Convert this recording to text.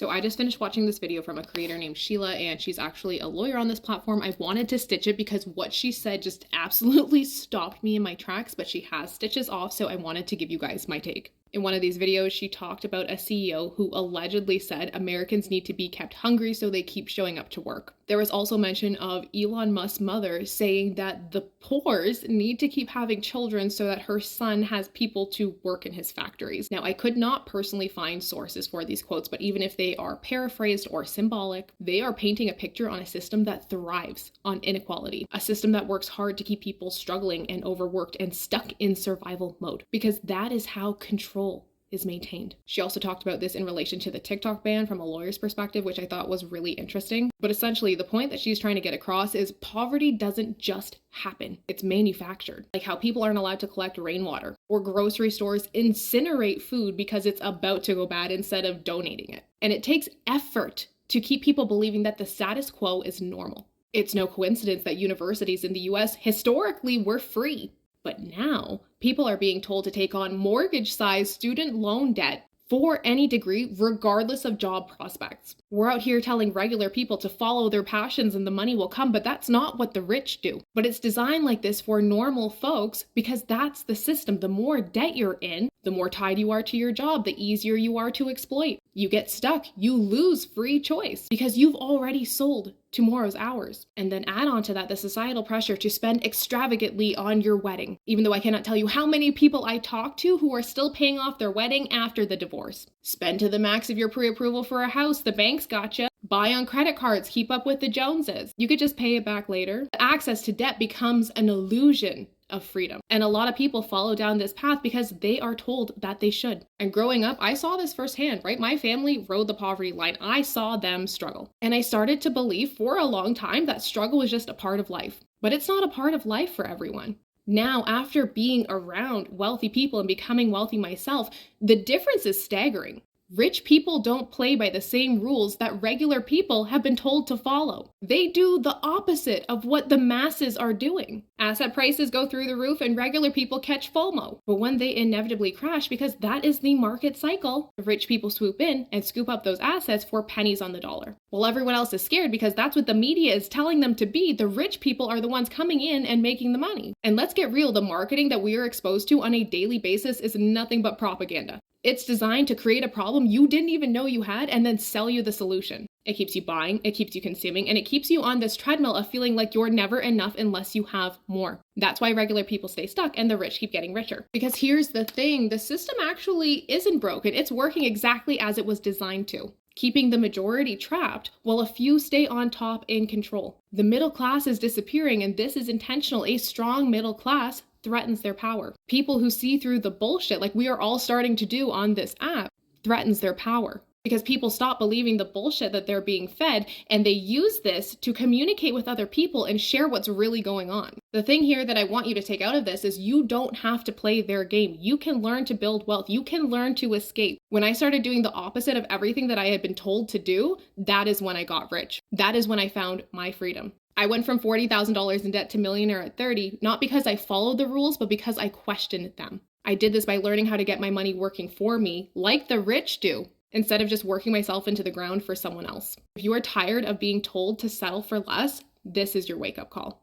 So I just finished watching this video from a creator named Sheila, and she's actually a lawyer on this platform. I wanted to stitch it because what she said just absolutely stopped me in my tracks, but she has stitches off, so I wanted to give you guys my take. In one of these videos, she talked about a CEO who allegedly said Americans need to be kept hungry so they keep showing up to work. There was also mention of Elon Musk's mother saying that the poors need to keep having children so that her son has people to work in his factories. Now, I could not personally find sources for these quotes, but even if they are paraphrased or symbolic, they are painting a picture on a system that thrives on inequality, a system that works hard to keep people struggling and overworked and stuck in survival mode, because that is how control is maintained. She also talked about this in relation to the TikTok ban from a lawyer's perspective, which I thought was really interesting. But essentially, the point that she's trying to get across is poverty doesn't just happen. It's manufactured. Like how people aren't allowed to collect rainwater, or grocery stores incinerate food because it's about to go bad instead of donating it. And it takes effort to keep people believing that the status quo is normal. It's no coincidence that universities in the US historically were free. But now, people are being told to take on mortgage-sized student loan debt for any degree, regardless of job prospects. We're out here telling regular people to follow their passions and the money will come, but that's not what the rich do. But it's designed like this for normal folks because that's the system. The more debt you're in, the more tied you are to your job, the easier you are to exploit. You get stuck, you lose free choice because you've already sold tomorrow's hours. And then add on to that the societal pressure to spend extravagantly on your wedding, even though I cannot tell you how many people I talk to who are still paying off their wedding after the divorce. Spend to the max of your pre-approval for a house, the bank's gotcha. Buy on credit cards, keep up with the Joneses. You could just pay it back later. Access to debt becomes an illusion of freedom. And a lot of people follow down this path because they are told that they should. And growing up, I saw this firsthand, right? My family rode the poverty line. I saw them struggle. And I started to believe for a long time that struggle was just a part of life. But it's not a part of life for everyone. Now, after being around wealthy people and becoming wealthy myself, the difference is staggering. Rich people don't play by the same rules that regular people have been told to follow. They do the opposite of what the masses are doing. Asset prices go through the roof and regular people catch FOMO. But when they inevitably crash, because that is the market cycle, the rich people swoop in and scoop up those assets for pennies on the dollar. While everyone else is scared because that's what the media is telling them to be, the rich people are the ones coming in and making the money. And let's get real, the marketing that we are exposed to on a daily basis is nothing but propaganda. It's designed to create a problem you didn't even know you had and then sell you the solution. It keeps you buying, it keeps you consuming, and it keeps you on this treadmill of feeling like you're never enough unless you have more. That's why regular people stay stuck and the rich keep getting richer. Because here's the thing, the system actually isn't broken. It's working exactly as it was designed to, keeping the majority trapped while a few stay on top in control. The middle class is disappearing, and this is intentional. A strong middle class threatens their power. People who see through the bullshit, like we are all starting to do on this app, threatens their power. Because people stop believing the bullshit that they're being fed, and they use this to communicate with other people and share what's really going on. The thing here that I want you to take out of this is you don't have to play their game. You can learn to build wealth. You can learn to escape. When I started doing the opposite of everything that I had been told to do, that is when I got rich. That is when I found my freedom. I went from $40,000 in debt to millionaire at 30, not because I followed the rules, but because I questioned them. I did this by learning how to get my money working for me, like the rich do, instead of just working myself into the ground for someone else. If you are tired of being told to settle for less, this is your wake-up call.